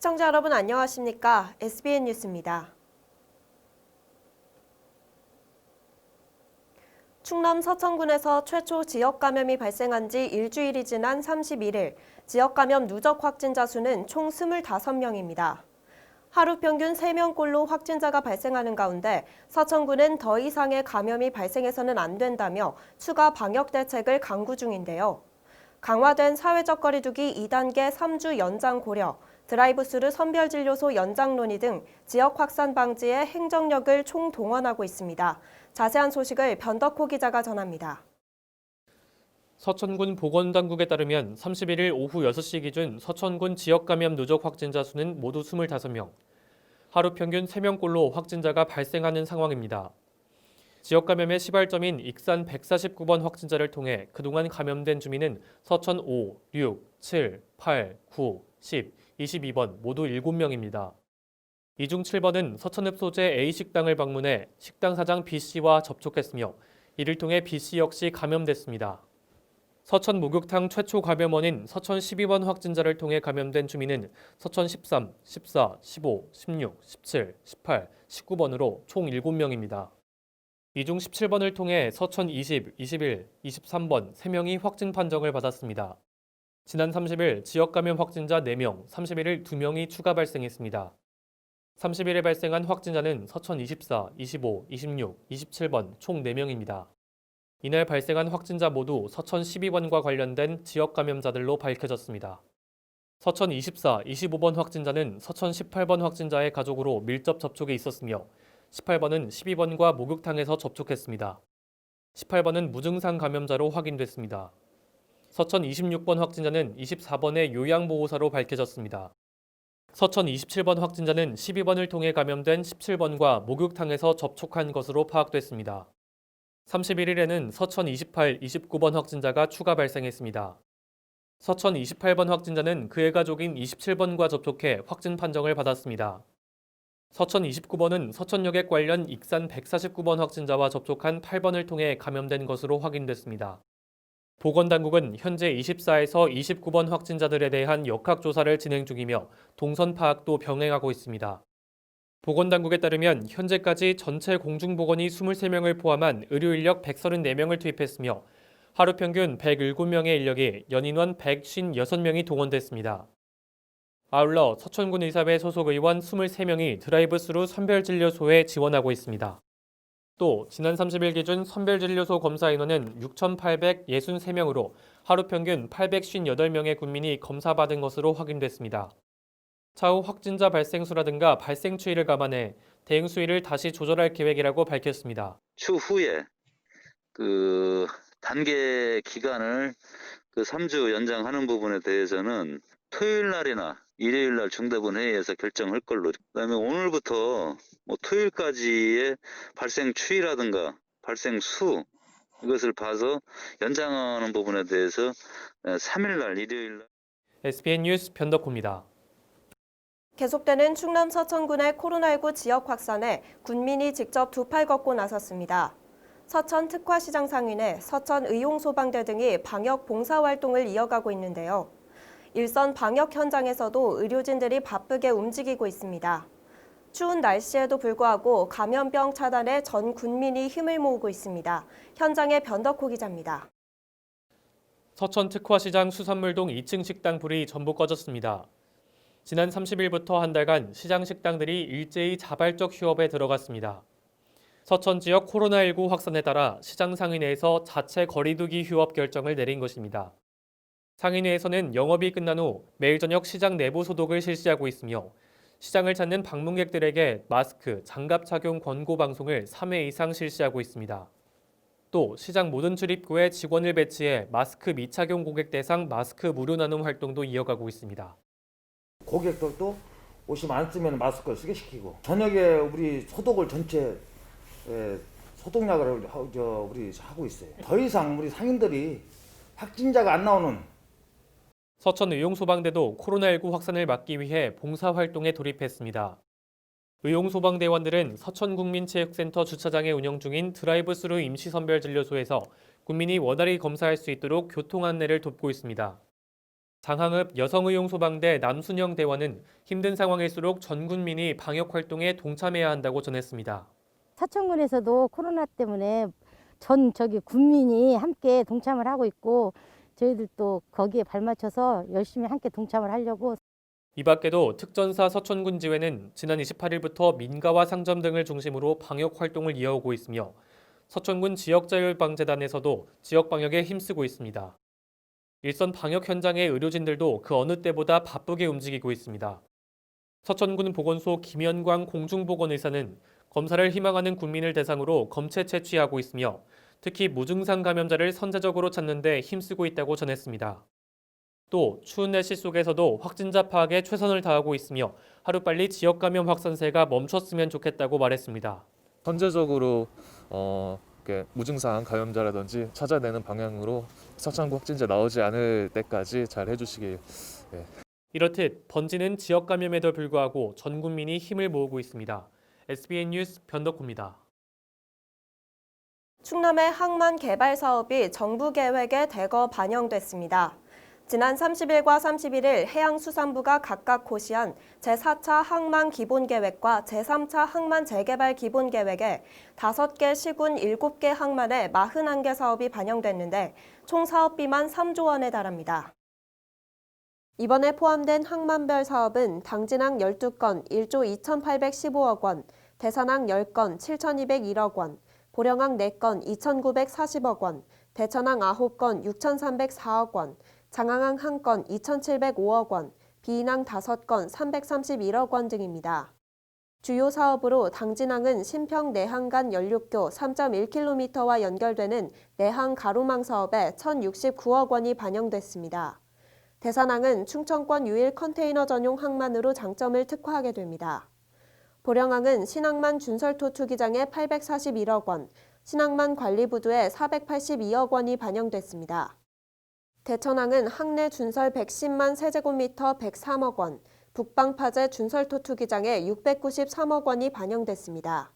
시청자 여러분 안녕하십니까? SBN 뉴스입니다. 충남 서천군에서 최초 지역 감염이 발생한 지 일주일이 지난 31일, 지역 감염 누적 확진자 수는 총 25명입니다. 하루 평균 3명꼴로 확진자가 발생하는 가운데 서천군은 더 이상의 감염이 발생해서는 안 된다며 추가 방역 대책을 강구 중인데요. 강화된 사회적 거리두기 2단계 3주 연장 고려, 드라이브스루 선별진료소 연장 논의 등 지역 확산 방지에 행정력을 총동원하고 있습니다. 자세한 소식을 변덕호 기자가 전합니다. 서천군 보건당국에 따르면 31일 오후 6시 기준 서천군 지역 감염 누적 확진자 수는 모두 25명, 하루 평균 3명꼴로 확진자가 발생하는 상황입니다. 지역 감염의 시발점인 익산 149번 확진자를 통해 그동안 감염된 주민은 서천 5, 6, 7, 8, 9, 10, 22번 모두 7명입니다. 이 중 7번은 서천읍 소재 A식당을 방문해 식당 사장 B씨와 접촉했으며 이를 통해 B씨 역시 감염됐습니다. 서천 목욕탕 최초 감염원인 서천 12번 확진자를 통해 감염된 주민은 서천 13, 14, 15, 16, 17, 18, 19번으로 총 7명입니다. 이 중 17번을 통해 서천 20, 21, 23번 3명이 확진 판정을 받았습니다. 지난 30일 지역 감염 확진자 4명, 31일 2명이 추가 발생했습니다. 30일에 발생한 확진자는 서천 24, 25, 26, 27번 총 4명입니다. 이날 발생한 확진자 모두 서천 12번과 관련된 지역 감염자들로 밝혀졌습니다. 서천 24, 25번 확진자는 서천 18번 확진자의 가족으로 밀접 접촉에 있었으며 18번은 12번과 목욕탕에서 접촉했습니다. 18번은 무증상 감염자로 확인됐습니다. 서천 26번 확진자는 24번의 요양보호사로 밝혀졌습니다. 서천 27번 확진자는 12번을 통해 감염된 17번과 목욕탕에서 접촉한 것으로 파악됐습니다. 31일에는 서천 28, 29번 확진자가 추가 발생했습니다. 서천 28번 확진자는 그의 가족인 27번과 접촉해 확진 판정을 받았습니다. 서천 29번은 서천역에 관련 익산 149번 확진자와 접촉한 8번을 통해 감염된 것으로 확인됐습니다. 보건당국은 현재 24에서 29번 확진자들에 대한 역학조사를 진행 중이며 동선 파악도 병행하고 있습니다. 보건당국에 따르면 현재까지 전체 공중보건이 23명을 포함한 의료인력 134명을 투입했으며 하루 평균 107명의 인력이 연인원 156명이 동원됐습니다. 아울러 서천군 의사회 소속 의원 23명이 드라이브스루 선별진료소에 지원하고 있습니다. 또 지난 30일 기준 선별진료소 검사 인원은 6,863명으로 하루 평균 858명의 군민이 검사받은 것으로 확인됐습니다. 차후 확진자 발생 수라든가 발생 추이를 감안해 대응 수위를 다시 조절할 계획이라고 밝혔습니다. 추후에 단계 기간을 3주 연장하는 부분에 대해서는 토요일 날이나 일요일 날 중대본 회의에서 결정할 걸로. 그다음에 오늘부터 토요일까지의 발생 추이라든가 발생 수 이것을 봐서 연장하는 부분에 대해서 3일 날 일요일 날 SBN 뉴스 변덕호입니다. 계속되는 충남 서천군의 코로나19 지역 확산에 군민이 직접 두 팔 걷고 나섰습니다. 서천 특화시장 상인회, 서천 의용소방대 등이 방역 봉사활동을 이어가고 있는데요. 일선 방역 현장에서도 의료진들이 바쁘게 움직이고 있습니다. 추운 날씨에도 불구하고 감염병 차단에 전 군민이 힘을 모으고 있습니다. 현장의 변덕호 기자입니다. 서천 특화시장 수산물동 2층 식당 불이 전부 꺼졌습니다. 지난 30일부터 한 달간 시장 식당들이 일제히 자발적 휴업에 들어갔습니다. 서천 지역 코로나19 확산에 따라 시장 상인회에서 자체 거리두기 휴업 결정을 내린 것입니다. 상인회에서는 영업이 끝난 후 매일 저녁 시장 내부 소독을 실시하고 있으며 시장을 찾는 방문객들에게 마스크, 장갑 착용 권고 방송을 3회 이상 실시하고 있습니다. 또 시장 모든 출입구에 직원을 배치해 마스크 미착용 고객 대상 마스크 무료 나눔 활동도 이어가고 있습니다. 고객들도 오시면 안 쓰면 마스크를 쓰게 시키고 저녁에 우리 소독을 전체 소독약을 우리 하고 있어요. 더 이상 우리 상인들이 확진자가 안 나오는 서천 의용소방대도 코로나19 확산을 막기 위해 봉사활동에 돌입했습니다. 의용소방대원들은 서천국민체육센터 주차장에 운영 중인 드라이브스루 임시선별진료소에서 국민이 원활히 검사할 수 있도록 교통 안내를 돕고 있습니다. 장항읍 여성의용소방대 남순영 대원은 힘든 상황일수록 전 국민이 방역 활동에 동참해야 한다고 전했습니다. 사천군에서도 코로나 때문에 국민이 함께 동참을 하고 있고 저희들도 거기에 발맞춰서 열심히 함께 동참을 하려고. 이 밖에도 특전사 서천군 지회는 지난 28일부터 민가와 상점 등을 중심으로 방역 활동을 이어오고 있으며 서천군 지역자율방재단에서도 지역 방역에 힘쓰고 있습니다. 일선 방역 현장의 의료진들도 그 어느 때보다 바쁘게 움직이고 있습니다. 서천군 보건소 김현광 공중보건의사는 검사를 희망하는 국민을 대상으로 검체 채취하고 있으며 특히 무증상 감염자를 선제적으로 찾는 데 힘쓰고 있다고 전했습니다. 또 추운 날씨 속에서도 확진자 파악에 최선을 다하고 있으며 하루빨리 지역 감염 확산세가 멈췄으면 좋겠다고 말했습니다. 선제적으로 무증상 감염자라든지 찾아내는 방향으로 서천구 확진자 나오지 않을 때까지 잘 해주시길. 이렇듯 번지는 지역 감염에도 불구하고 전 국민이 힘을 모으고 있습니다. SBN 뉴스 변덕호입니다. 충남의 항만 개발 사업이 정부 계획에 대거 반영됐습니다. 지난 30일과 31일 해양수산부가 각각 고시한 제4차 항만 기본계획과 제3차 항만 재개발 기본계획에 5개 시군 7개 항만의 41개 사업이 반영됐는데 총 사업비만 3조 원에 달합니다. 이번에 포함된 항만별 사업은 당진항 12건 1조 2,815억 원, 대산항 10건 7,201억 원, 보령항 4건 2,940억 원, 대천항 9건 6,304억 원, 장항항 1건 2,705억 원, 비인항 5건 331억 원 등입니다. 주요 사업으로 당진항은 신평 내항 간 연륙교 3.1km와 연결되는 내항 가로망 사업에 1,069억 원이 반영됐습니다. 대산항은 충청권 유일 컨테이너 전용 항만으로 장점을 특화하게 됩니다. 보령항은 신항만 준설토 투기장에 841억 원, 신항만 관리부두에 482억 원이 반영됐습니다. 대천항은 항내 준설 110만 세제곱미터 103억 원, 북방파제 준설토 투기장에 693억 원이 반영됐습니다.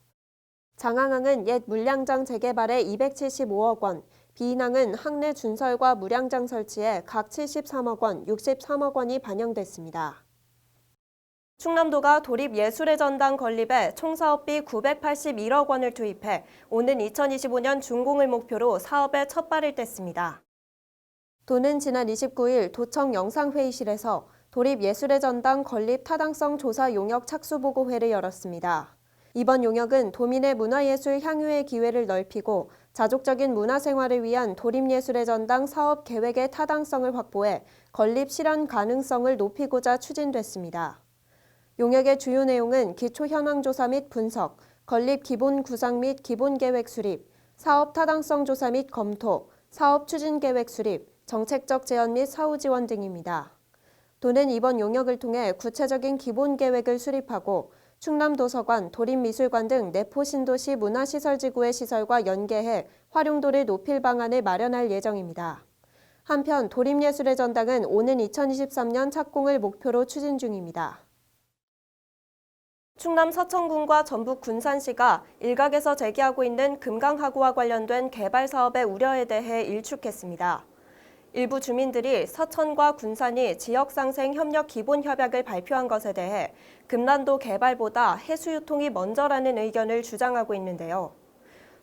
장항항은 옛 물량장 재개발에 275억 원, 비인항은 항내 준설과 무량장 설치에 각 73억 원, 63억 원이 반영됐습니다. 충남도가 도립예술의 전당 건립에 총 사업비 981억 원을 투입해 오는 2025년 준공을 목표로 사업에 첫발을 뗐습니다. 도는 지난 29일 도청 영상회의실에서 도립예술의 전당 건립 타당성 조사 용역 착수보고회를 열었습니다. 이번 용역은 도민의 문화예술 향유의 기회를 넓히고 자족적인 문화생활을 위한 도립예술의 전당 사업 계획의 타당성을 확보해 건립 실현 가능성을 높이고자 추진됐습니다. 용역의 주요 내용은 기초 현황 조사 및 분석, 건립 기본 구상 및 기본 계획 수립, 사업 타당성 조사 및 검토, 사업 추진 계획 수립, 정책적 제안 및 사후 지원 등입니다. 도는 이번 용역을 통해 구체적인 기본 계획을 수립하고 충남도서관, 도립미술관 등 내포 신도시 문화시설지구의 시설과 연계해 활용도를 높일 방안을 마련할 예정입니다. 한편 도립예술의 전당은 오는 2023년 착공을 목표로 추진 중입니다. 충남 서천군과 전북 군산시가 일각에서 제기하고 있는 금강하구와 관련된 개발 사업의 우려에 대해 일축했습니다. 일부 주민들이 서천과 군산이 지역상생 협력 기본협약을 발표한 것에 대해 금난도 개발보다 해수유통이 먼저라는 의견을 주장하고 있는데요.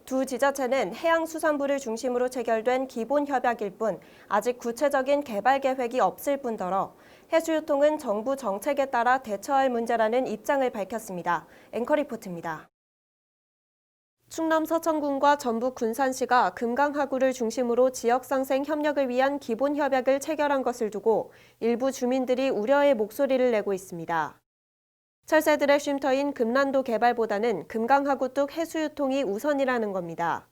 두 지자체는 해양수산부를 중심으로 체결된 기본협약일 뿐 아직 구체적인 개발 계획이 없을 뿐더러 해수유통은 정부 정책에 따라 대처할 문제라는 입장을 밝혔습니다. 앵커리포트입니다. 충남 서천군과 전북 군산시가 금강하구를 중심으로 지역상생 협력을 위한 기본협약을 체결한 것을 두고 일부 주민들이 우려의 목소리를 내고 있습니다. 철새들의 쉼터인 금난도 개발보다는 금강하구 뚝 해수유통이 우선이라는 겁니다.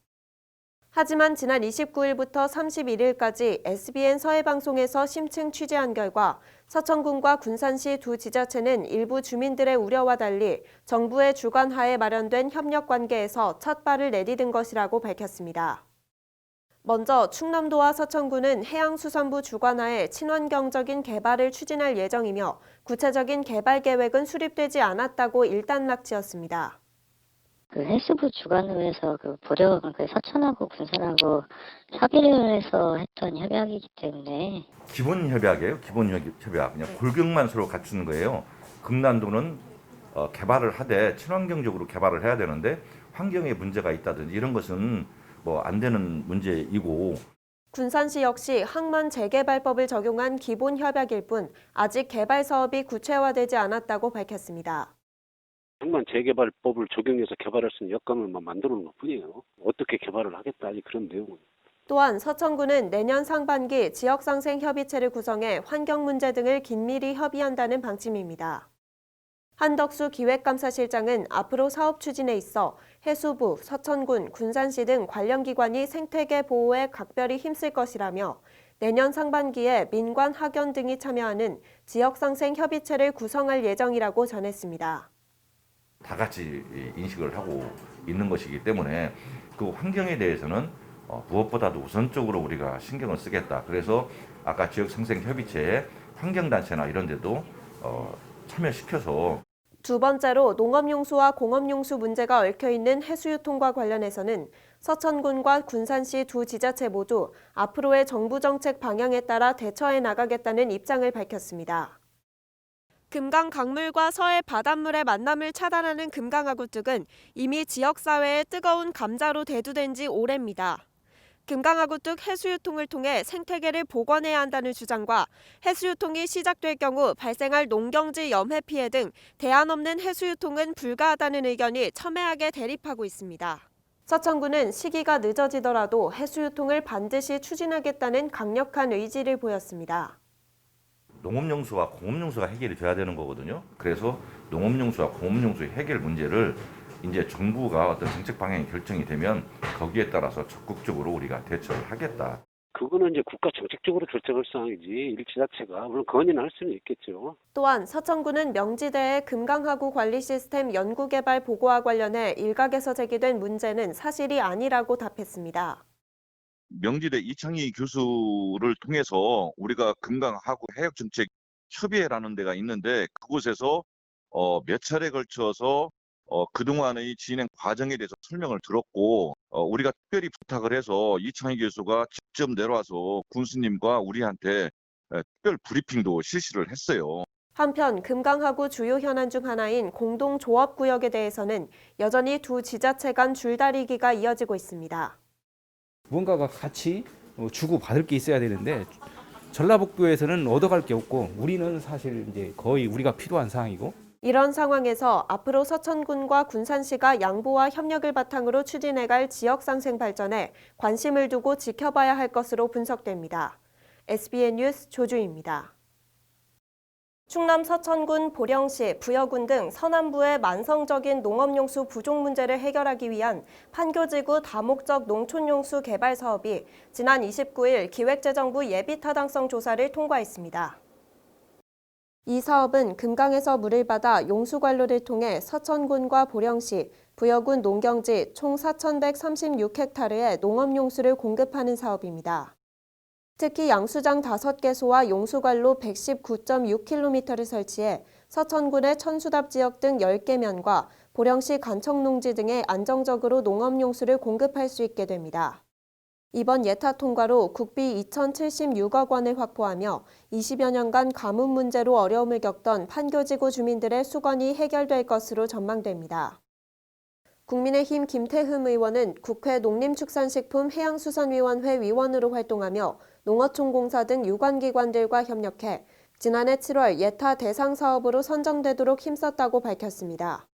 하지만 지난 29일부터 31일까지 SBN 서해방송에서 심층 취재한 결과 서천군과 군산시 두 지자체는 일부 주민들의 우려와 달리 정부의 주관하에 마련된 협력관계에서 첫 발을 내디딘 것이라고 밝혔습니다. 먼저 충남도와 서천군은 해양수산부 주관하에 친환경적인 개발을 추진할 예정이며 구체적인 개발 계획은 수립되지 않았다고 일단락지었습니다. 그 헬스부 주관으로 해서 그 그 서천하고 군산하고 협의를 해서 했던 협약이기 때문에 기본 협약이에요. 기본 협약. 그냥 골격만 서로 갖추는 거예요. 금난도는 개발을 하되 친환경적으로 개발을 해야 되는데 환경에 문제가 있다든지 이런 것은 뭐 안 되는 문제이고. 군산시 역시 항만 재개발법을 적용한 기본 협약일 뿐 아직 개발 사업이 구체화되지 않았다고 밝혔습니다. 항만 재개발법을 적용해서 개발할 수 있는 여건만 만들어 놓은 것뿐이에요. 어떻게 개발을 하겠다 아직 그런 내용은. 또한 서천군은 내년 상반기 지역상생협의체를 구성해 환경 문제 등을 긴밀히 협의한다는 방침입니다. 한덕수 기획감사실장은 앞으로 사업 추진에 있어 해수부, 서천군, 군산시 등 관련 기관이 생태계 보호에 각별히 힘쓸 것이라며 내년 상반기에 민관, 학연 등이 참여하는 지역상생협의체를 구성할 예정이라고 전했습니다. 다 같이 인식을 하고 있는 것이기 때문에 그 환경에 대해서는 무엇보다도 우선적으로 우리가 신경을 쓰겠다. 그래서 아까 지역상생협의체에 환경단체나 이런 데도 참여시켜서. 두 번째로 농업용수와 공업용수 문제가 얽혀있는 해수유통과 관련해서는 서천군과 군산시 두 지자체 모두 앞으로의 정부 정책 방향에 따라 대처해 나가겠다는 입장을 밝혔습니다. 금강 강물과 서해 바닷물의 만남을 차단하는 금강아구뚝은 이미 지역사회의 뜨거운 감자로 대두된 지 오래입니다. 금강아구뚝 해수유통을 통해 생태계를 복원해야 한다는 주장과 해수유통이 시작될 경우 발생할 농경지 염해 피해 등 대안 없는 해수유통은 불가하다는 의견이 첨예하게 대립하고 있습니다. 서천군은 시기가 늦어지더라도 해수유통을 반드시 추진하겠다는 강력한 의지를 보였습니다. 농업용수와 공업용수가 해결이 돼야 되는 거거든요. 그래서 농업용수와 공업용수의 해결 문제를 이제 정부가 어떤 정책 방향이 결정이 되면 거기에 따라서 적극적으로 우리가 대처를 하겠다. 그거는 이제 국가 정책적으로 결정할 사항이지 일지자체가 물론 건의는 할 수는 있겠죠. 또한 서천군은 명지대의 금강하구 관리 시스템 연구개발 보고와 관련해 일각에서 제기된 문제는 사실이 아니라고 답했습니다. 명지대 이창희 교수를 통해서 우리가 금강하구 해역정책 협의회라는 데가 있는데 그곳에서 몇 차례 걸쳐서 그동안의 진행 과정에 대해서 설명을 들었고 우리가 특별히 부탁을 해서 이창희 교수가 직접 내려와서 군수님과 우리한테 특별 브리핑도 실시를 했어요. 한편 금강하구 주요 현안 중 하나인 공동조업구역에 대해서는 여전히 두 지자체 간 줄다리기가 이어지고 있습니다. 무언가가 같이 주고받을 게 있어야 되는데 전라북도에서는 얻어갈 게 없고 우리는 사실 이제 거의 우리가 필요한 상황이고. 이런 상황에서 앞으로 서천군과 군산시가 양보와 협력을 바탕으로 추진해갈 지역상생 발전에 관심을 두고 지켜봐야 할 것으로 분석됩니다. SBN 뉴스 조주희입니다. 충남 서천군, 보령시, 부여군 등 서남부의 만성적인 농업용수 부족 문제를 해결하기 위한 판교지구 다목적 농촌용수 개발 사업이 지난 29일 기획재정부 예비타당성 조사를 통과했습니다. 이 사업은 금강에서 물을 받아 용수관로를 통해 서천군과 보령시, 부여군 농경지 총 4,136헥타르의 농업용수를 공급하는 사업입니다. 특히 양수장 5개소와 용수관로 119.6km를 설치해 서천군의 천수답 지역 등 10개 면과 보령시 간청농지 등에 안정적으로 농업용수를 공급할 수 있게 됩니다. 이번 예타 통과로 국비 2,076억 원을 확보하며 20여 년간 가뭄 문제로 어려움을 겪던 판교지구 주민들의 수건이 해결될 것으로 전망됩니다. 국민의힘 김태흠 의원은 국회 농림축산식품해양수산위원회 위원으로 활동하며 농어촌공사 등 유관기관들과 협력해 지난해 7월 예타 대상 사업으로 선정되도록 힘썼다고 밝혔습니다.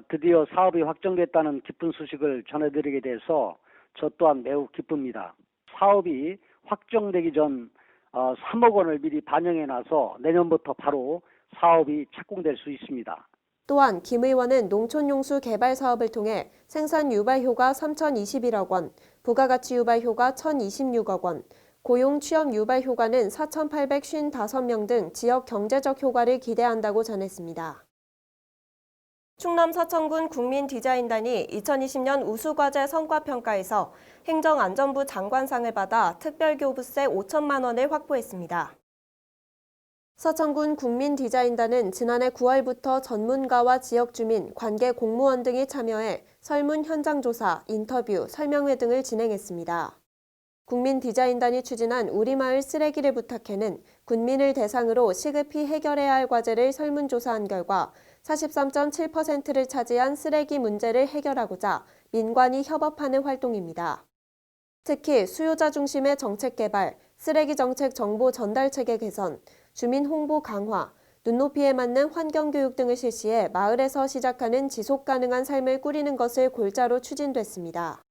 드디어 사업이 확정됐다는 기쁜 소식을 전해드리게 돼서 저 또한 매우 기쁩니다. 사업이 확정되기 전 3억 원을 미리 반영해놔서 내년부터 바로 사업이 착공될 수 있습니다. 또한 김 의원은 농촌용수 개발 사업을 통해 생산 유발 효과 3,021억 원, 부가가치 유발 효과 1,026억 원, 고용 취업 유발 효과는 4,855명 등 지역 경제적 효과를 기대한다고 전했습니다. 충남 서천군 국민디자인단이 2020년 우수과제 성과평가에서 행정안전부 장관상을 받아 특별교부세 5천만 원을 확보했습니다. 서천군 국민디자인단은 지난해 9월부터 전문가와 지역 주민, 관계 공무원 등이 참여해 설문 현장조사, 인터뷰, 설명회 등을 진행했습니다. 국민디자인단이 추진한 우리마을 쓰레기를 부탁해는 군민을 대상으로 시급히 해결해야 할 과제를 설문조사한 결과 43.7%를 차지한 쓰레기 문제를 해결하고자 민관이 협업하는 활동입니다. 특히 수요자 중심의 정책 개발, 쓰레기 정책 정보 전달 체계 개선, 주민 홍보 강화, 눈높이에 맞는 환경교육 등을 실시해 마을에서 시작하는 지속 가능한 삶을 꾸리는 것을 골자로 추진됐습니다.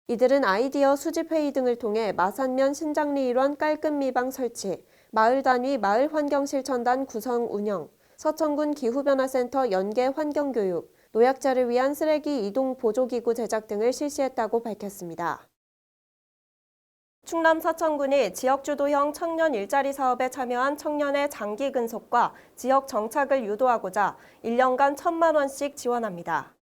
이들은 아이디어 수집회의 등을 통해 마산면 신장리 일원 깔끔 미방 설치, 마을 단위 마을 환경실천단 구성 운영, 서천군 기후변화센터 연계 환경교육, 노약자를 위한 쓰레기 이동 보조기구 제작 등을 실시했다고 밝혔습니다. 충남 서천군이 지역주도형 청년 일자리 사업에 참여한 청년의 장기 근속과 지역 정착을 유도하고자 1년간 1,000만 원씩 지원합니다.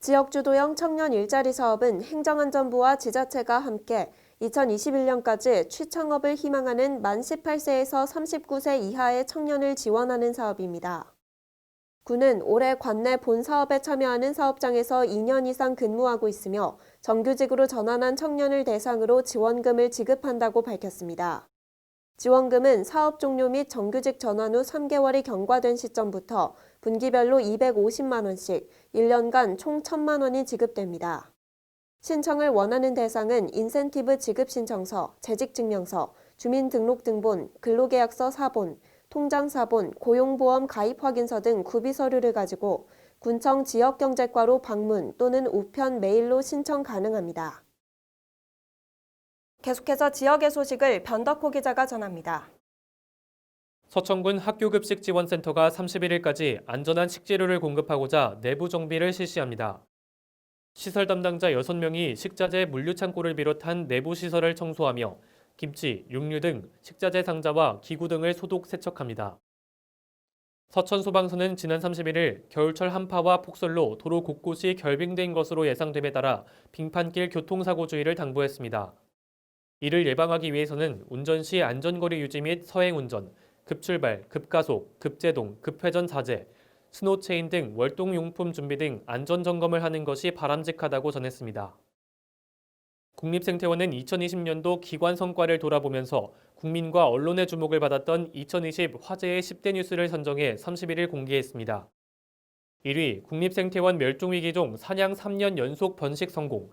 지역주도형 청년 일자리 사업은 행정안전부와 지자체가 함께 2021년까지 취창업을 희망하는 만 18세에서 39세 이하의 청년을 지원하는 사업입니다. 군은 올해 관내 본 사업에 참여하는 사업장에서 2년 이상 근무하고 있으며 정규직으로 전환한 청년을 대상으로 지원금을 지급한다고 밝혔습니다. 지원금은 사업 종료 및 정규직 전환 후 3개월이 경과된 시점부터 분기별로 250만 원씩 1년간 총 1,000만 원이 지급됩니다. 신청을 원하는 대상은 인센티브 지급 신청서, 재직증명서, 주민등록등본, 근로계약서 사본, 통장 사본, 고용보험 가입 확인서 등 구비 서류를 가지고 군청 지역경제과로 방문 또는 우편 메일로 신청 가능합니다. 계속해서 지역의 소식을 변덕호 기자가 전합니다. 서천군 학교급식지원센터가 31일까지 안전한 식재료를 공급하고자 내부 정비를 실시합니다. 시설 담당자 6명이 식자재 물류창고를 비롯한 내부 시설을 청소하며 김치, 육류 등 식자재 상자와 기구 등을 소독 세척합니다. 서천소방서는 지난 31일 겨울철 한파와 폭설로 도로 곳곳이 결빙된 것으로 예상됨에 따라 빙판길 교통사고 주의를 당부했습니다. 이를 예방하기 위해서는 운전 시 안전거리 유지 및 서행운전, 급출발, 급가속, 급제동, 급회전 자제, 스노체인 등 월동용품 준비 등 안전점검을 하는 것이 바람직하다고 전했습니다. 국립생태원은 2020년도 기관 성과를 돌아보면서 국민과 언론의 주목을 받았던 2020 화제의 10대 뉴스를 선정해 31일 공개했습니다. 1위 국립생태원 멸종위기종 사냥 3년 연속 번식 성공,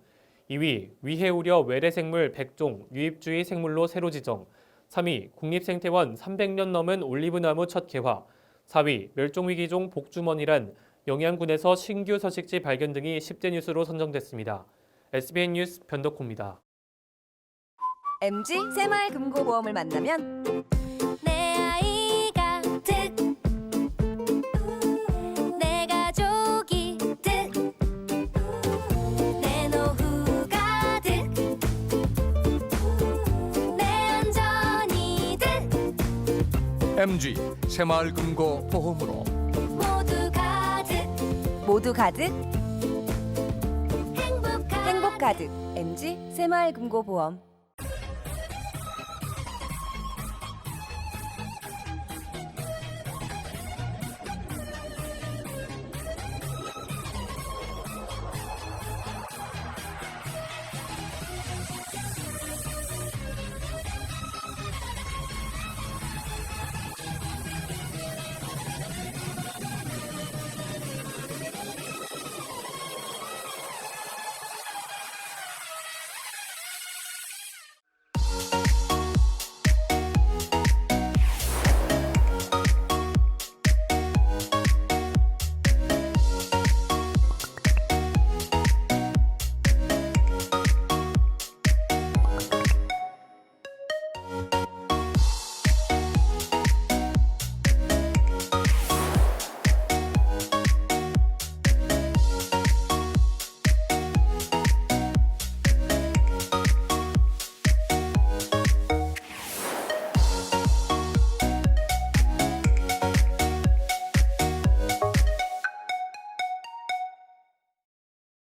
2위 위해 우려 외래생물 100종 유입주의 생물로 새로 지정, 3위 국립생태원 300년 넘은 올리브나무 첫 개화, 4위 멸종위기종 복주머니란 영양군에서 신규 서식지 발견 등이 10대 뉴스로 선정됐습니다. SBN 뉴스 변덕호입니다. MG 새마을금고보험을 만나면 내 아이가 득, 내 가족이 득, 내 노후가 득, 내 안전이 득. MG 새마을금고보험으로 모두 가득 행복 가득. MG 새마을금고보험.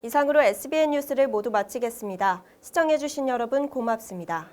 이상으로 SBN 뉴스를 모두 마치겠습니다. 시청해주신 여러분 고맙습니다.